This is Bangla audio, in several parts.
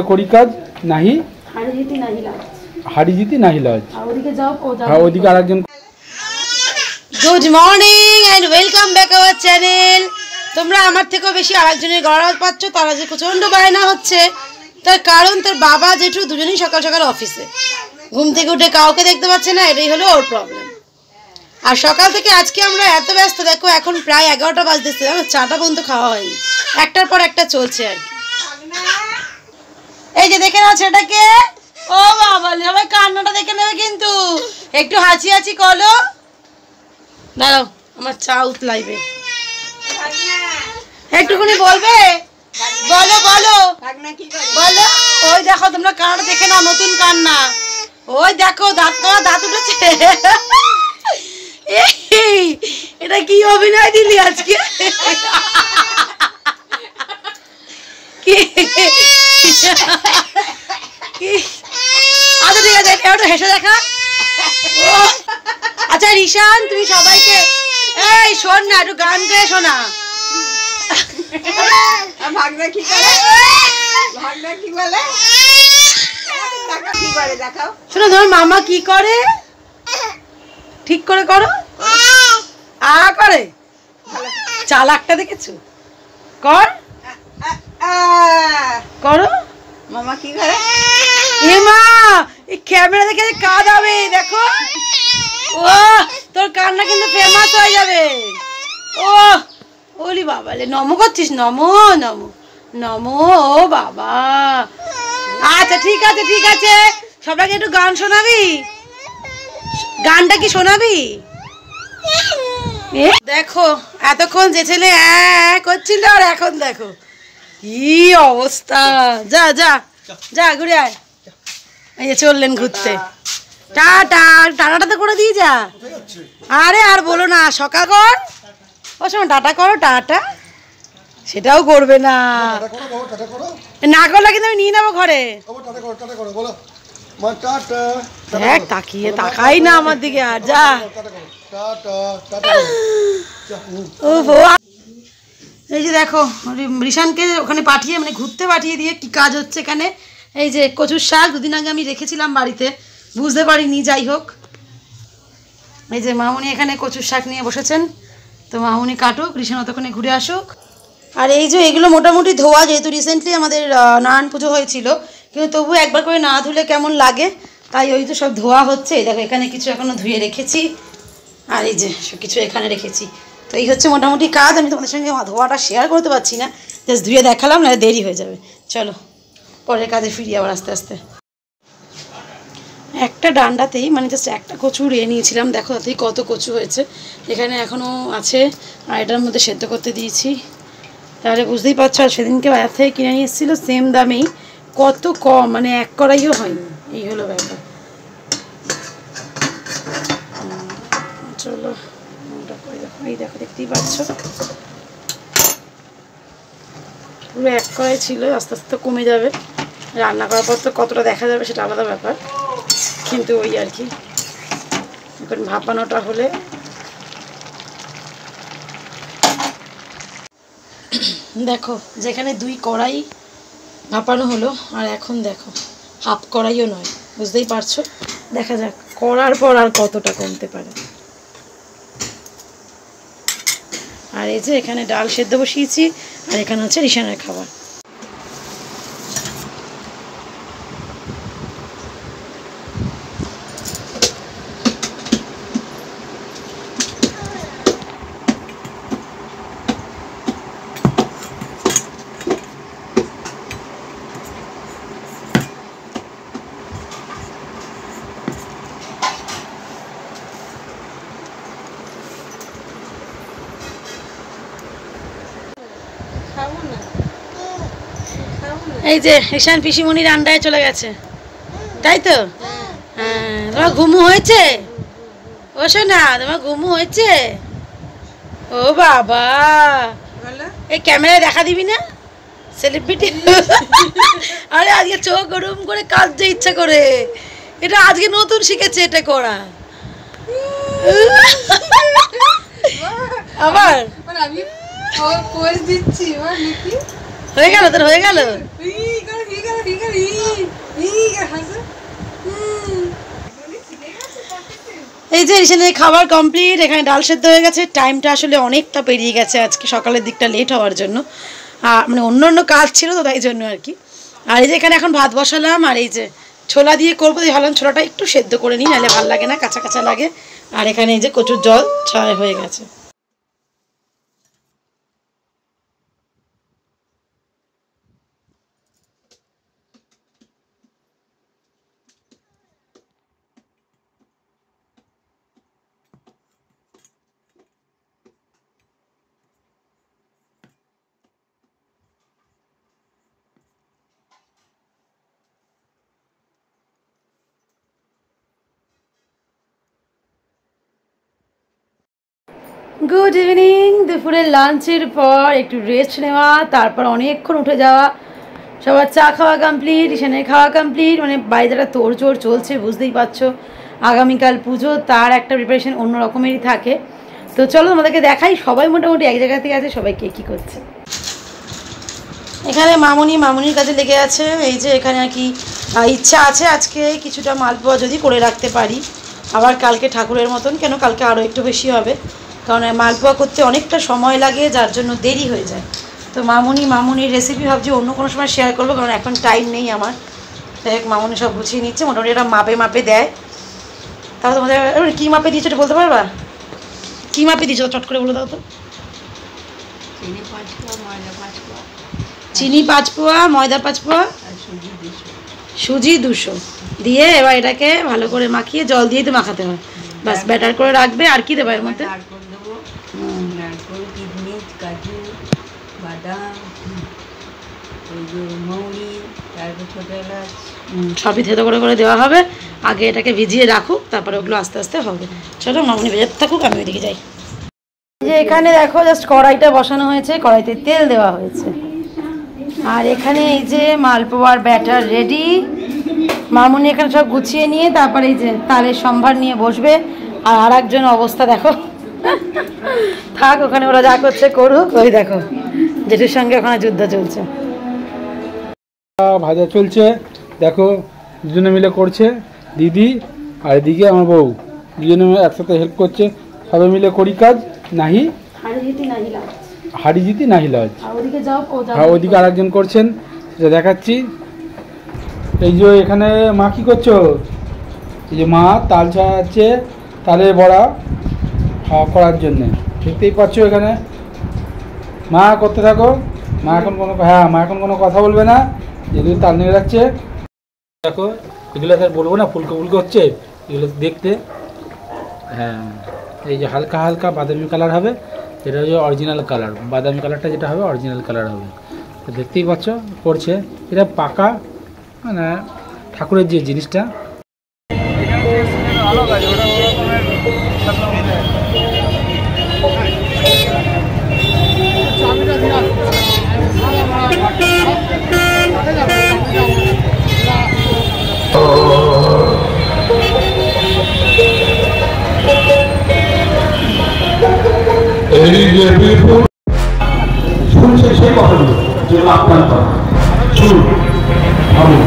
করি কাজ নাহি হাড়ি জিতি নাহি লাজ। ওদিকে আরেকজন। Good morning and welcome back our channel. তোমরা আমার থেকেও বেশি আরেকজনের গড়া পাচ্ছ, তারা যে প্রচণ্ড বায়না হচ্ছে, তার কারণ তার বাবা জেঠু দুজনেই সকাল সকাল অফিসে, ঘুম থেকে উঠে কাউকে দেখতে পাচ্ছে না, এটাই হলো ওর প্রবলেম। আর সকাল থেকে আজকে আমরা এত ব্যস্ত, দেখো এখন প্রায় 11টা বাজতেছে, চাটা পর্যন্ত খাওয়া হয়নি, একটার পর একটা চলছে আর কি। এই যে দেখে নাও ছেলেটাকে, ও বাবা সবাই কান্নাটা দেখে নেবে কিন্তু, একটু হাসি হাসি করো। দাঁড়াও আমার চা উতলাইবে, একটুখানি বলবে, বলো বলো বলো। ওই দেখো তোমরা কান্নাটা দেখে নাও, নতুন কান্না, ওই দেখো দাঁত উঠেছে। এটা কি অভিনয় দিলি আজকে? আচ্ছা ঠিক আছে, ওটা হেসে দেখা। আচ্ছা রিশান, তুমি সবাইকে এই শোন না, একটু গান গেয়ে শোনা। ভাগনা কি করে, ভাগনা কি বলে, কি করে দেখাও। শোনো তোমার মামা কি করে, ঠিক করে করো। আ করে চালাকটা দেখেছো, কর করো। মামা কি করে, এ মা এই ক্যামেরা দেখে কাঁদাবে, দেখো। ও তোর কান্না কিন্তু ফেমাস হয়ে যাবে। ও ওলি বাবা, নমো করছিস, নমো নমো নমো, ও বাবা। আচ্ছা ঠিক আছে ঠিক আছে, সবাইকে একটু গান শোনাবি, গানটা কি শোনাবি? দেখো এতক্ষণ যে ছেলে করছিল, আর এখন দেখো কি অবস্থা। যা যা যা ঘুরে আয়। এই যে চললেন ঘুরতে, টাটা টাটাটা তো করে দিয়ে যা। আরে আর বলো না, সকাল কর, ও সময় টাটা করো, টাটা সেটাও করবে না, না করলে কিন্তু আমি নিয়ে নেবো ঘরে। দেখ তাকিয়ে তাকাই না আমার দিকে, আর যা। এই যে দেখো রিশানকে ওখানে পাঠিয়ে, মানে ঘুরতে পাঠিয়ে দিয়ে কি কাজ হচ্ছে এখানে। এই যে কচুর শাক দুদিন আগে আমি রেখেছিলাম বাড়িতে, বুঝতে পারিনি, যাই হোক। এই যে মামুনি এখানে কচুর শাক নিয়ে বসেছেন, তো মামুনি কাটুক, রিশান অতক্ষণে ঘুরে আসুক। আর এই যে এগুলো মোটামুটি ধোয়া, যেহেতু রিসেন্টলি আমাদের নারায়ণ পুজো হয়েছিল, কিন্তু তবু একবার করে না ধুলে কেমন লাগে, তাই ওই তো সব ধোয়া হচ্ছে। দেখো এখানে কিছু এখনও ধুয়ে রেখেছি, আর এই যে সব কিছু এখানে রেখেছি। তো এই হচ্ছে মোটামুটি কাজ। আমি তোমাদের সঙ্গে ধোয়াটা শেয়ার করতে পারছি না, জাস্ট ধুয়ে দেখালাম, না দেরি হয়ে যাবে। চলো পরের কাজে ফিরি আবার আস্তে আস্তে। একটা ডান্ডাতেই মানে জাস্ট একটা কচু নিয়ে নিয়েছিলাম, দেখো তাতেই কত কচু হয়েছে, এখানে এখনও আছে, আর এটার মধ্যে সেদ্ধ করতে দিয়েছি। তাহলে বুঝতেই পারছো, আর সেদিনকে বাজার থেকে কিনে নিয়ে এসেছিলো সেম দামেই, কত কম, মানে এক কড়াইও হয়নি, এই হলো ব্যাপার। চলো এই দেখো, দেখতেই পাচ্ছ পুরো এক কড়াই ছিল, আস্তে আস্তে কমে যাবে, রান্না করার পর তো কতটা দেখা যাবে সেটা আলাদা ব্যাপার, কিন্তু ওই আর কি, এখন ভাপানোটা হলে। দেখো যেখানে 2 কড়াই ভাপানো হলো, আর এখন দেখো হাফ কড়াইও নয়, বুঝতেই পারছো। দেখা যাক করার পর আর কতটা কমতে পারে। আর এই যে এখানে ডাল সেদ্ধ বসিয়েছি, আর এখানে হচ্ছে রিশানের খাবার। এই যে রিশান পিসিমণির আন্ডায় চলে গেছে, তাই তো? হ্যাঁ, তোমার ঘুমু হয়েছে? ও শোনা, তোমার ঘুমু হয়েছে? ও বাবা, এই ক্যামেরায় দেখা দিবি না, সেলিব্রিটি। আরে আজকে চোখ গরম করে কাঁদতে ইচ্ছা করে, এটা আজকে নতুন শিখেছে এটা করা। আবার আমি পোজ দিচ্ছি, হয়ে গেল তোর, হয়ে গেল। এই যে এখানে খাবার কমপ্লিট, এখানে ডাল সেদ্ধ হয়ে গেছে। টাইমটা আসলে অনেকটা পেরিয়ে গেছে আজকে, সকালের দিকটা লেট হওয়ার জন্য, আর মানে অন্য অন্য কাজ ছিল তো তাই জন্য আর কি। আর এই যে এখানে এখন ভাত বসালাম, আর এই যে ছোলা দিয়ে করবো, ভাবলাম ছোলাটা একটু সেদ্ধ করে নিই, নাহলে ভালো লাগে না, কাঁচা কাঁচা লাগে। আর এখানে এই যে কচুর জল ছাড়া হয়ে গেছে। Good evening. দুপুরের লাঞ্চের পর একটু রেস্ট নেওয়া, তারপর অনেকক্ষণ উঠে যাওয়া, সবার চা খাওয়া কমপ্লিট, ঈশানের খাওয়া কমপ্লিট। মানে বাইরেটা তোড়জোড় চলছে, বুঝতেই পারছো। আগামীকাল পুজো, তার একটা প্রিপারেশন অন্য রকমেরই থাকে। তো চলো আমাদেরকে দেখাই, সবাই মোটামুটি এক জায়গাতেই আছে, সবাই কে কী করছে। এখানে মামুনির কাছে লেগে আছে। এই যে এখানে আর কি ইচ্ছা আছে আজকে কিছুটা মালপোয়া যদি করে রাখতে পারি, আবার কালকে ঠাকুরের মতন, কেন কালকে আরও একটু বেশি হবে, কারণ মালপোয়া করতে অনেকটা সময় লাগে, যার জন্য দেরি হয়ে যায়। তো মামুনির রেসিপি ভাবছি অন্য কোনো সময় শেয়ার করবো, কারণ এখন টাইম নেই আমার। দেখ মামুনি সব গুছিয়ে নিচ্ছে, মোটামুটি এটা মাপে দেয়। তাহলে তোমাদের কী মাপে দিয়েছো এটা বলতে পারবা? কী মাপে দিয়েছো চট করে বলে দাও তো। চিনি 5 পোয়া, ময়দা 5 পোয়া, সুজি 200 দিয়ে এবার এটাকে ভালো করে মাখিয়ে জল দিয়ে তো মাখাতে হয়, বাস ব্যাটার করে রাখবে। আর কি দেবো এর মধ্যে? কাজু, বাদাম, মৌরি, তারপর ছোট এলাচ, সবই থেতো করে দেওয়া হবে। আগে এটাকে ভিজিয়ে রাখুক, তারপরে ওগুলো আস্তে আস্তে হবে। চলো মামুনি ভেজাতে থাকুক, আমি ওইদিকে যাই। যে এখানে দেখো জাস্ট কড়াইটা বসানো হয়েছে, কড়াইতে তেল দেওয়া হয়েছে, আর এখানে এই যে মালপোয়ার ব্যাটার রেডি। মামুনি এখানে সব গুছিয়ে নিয়ে তারপরে এই যে তালের সম্ভার নিয়ে বসবে। আর একজন অবস্থা দেখো, থাক ওখানে, ওরা যা করছে করুক। ওই দেখো জেঠুর সঙ্গে ওখানে যুদ্ধ চলছে, ভাজা চলছে, দেখো দুজনে মিলে করছে, দিদি আর এদিকে আমার বউ, দুজনে মিলে একসাথে হেল্প করছে, সবাই মিলে করি কাজ। নাহি হাড়ি জিতি নাহি লজ। হ্যাঁ ওইদিকে আর একজন করছেন, সেটা দেখাচ্ছি। এই যে এখানে মা কি করছো? এই যে মা তাল ছাড়াচ্ছে, তালে বড়া করার জন্যে, দেখতেই পাচ্ছ এখানে। মা করতে থাকো, মা এখন কোনো কথা বলবে না, যেগুলো তাল নিয়ে রাখছে। দেখো এগুলো স্যার বলবো না, ফুলকো হচ্ছে এগুলো দেখতে। হ্যাঁ এই যে হালকা হালকা বাদামি কালার হবে, এটা হচ্ছে অরিজিনাল কালার, বাদামি কালারটা যেটা হবে অরিজিনাল কালার হবে। তো দেখতেই পাচ্ছ করছে, এটা পাকা মানে ঠাকুরের যে জিনিসটা। এই যে বিপুল শুনছে সেই কথাগুলো যেগুলো আপনার কথা শুনুন। আমি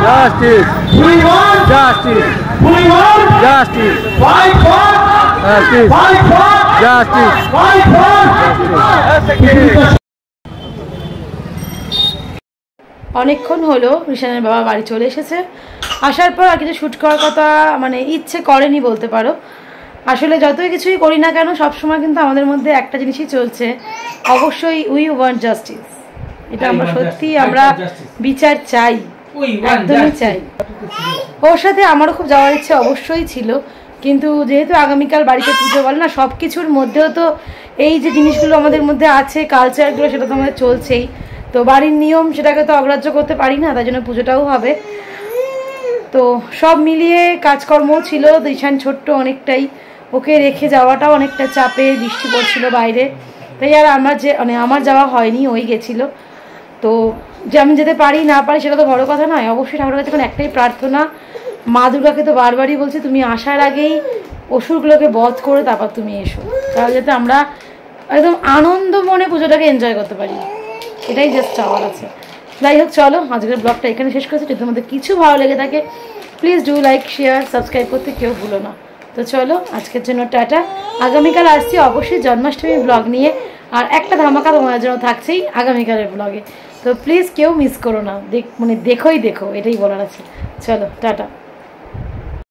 Justice! We want justice! We want justice! Fight for justice! Fight for justice! Fight for justice! অনেকক্ষণ হলো ঋষানের বাবা বাড়ি চলে এসেছে। আসার পর আর কিছু শ্যুট করার কথা মানে ইচ্ছে করেনি বলতে পারো। আসলে যতই কিছুই করি না কেন সবসময় কিন্তু আমাদের মধ্যে একটা জিনিসই চলছে, অবশ্যই উই ওয়ান্ট জাস্টিস। এটা আমরা সত্যি আমরা বিচার চাই, একদমই চাই। ওর সাথে আমারও খুব যাওয়ার ইচ্ছে অবশ্যই ছিল, কিন্তু যেহেতু আগামীকাল বাড়িতে পুজো বলে না, সব কিছুর মধ্যেও তো এই যে জিনিসগুলো আমাদের মধ্যে আছে, কালচারগুলো, সেটা তো আমাদের চলছেই। তো বাড়ির নিয়ম সেটাকে তো অগ্রাহ্য করতে পারি না, তাই জন্য পুজোটাও হবে। তো সব মিলিয়ে কাজকর্মও ছিল, ঈশান ছোট্ট অনেকটাই, ওকে রেখে যাওয়াটাও অনেকটা চাপে, বৃষ্টি পড়ছিল বাইরে, তাই আর আমার যাওয়া হয়নি, ওই গেছিলো। তো যে আমি যেতে পারি না পারি সেটা তো বড় কথা নয়, অবশ্যই ঠাকুরের কাছে এখন একটাই প্রার্থনা, মা দুর্গাকে তো বারবারই বলছি তুমি আসার আগেই অসুরগুলোকে বধ করে তারপর তুমি এসো, তাহলে যাতে আমরা একদম আনন্দ মনে পুজোটাকে এনজয় করতে পারি, এটাই জাস্ট চাওয়ার আছে। যাই হোক, চলো আজকের ব্লগটা এখানে শেষ করছি। যদি তোমাদের কিছু ভালো লেগে থাকে please do like, share, subscribe করতে কেউ ভুলো না। তো চলো আজকের জন্য টাটা। আগামীকাল আসছি অবশ্যই জন্মাষ্টমীর ব্লগ নিয়ে, আর একটা ধামাকা তোমাদের জন্য থাকছেই আগামীকালের ব্লগে। তো প্লিজ কেউ মিস করো না, দেখো, এটাই বলার আছে। চলো টাটা।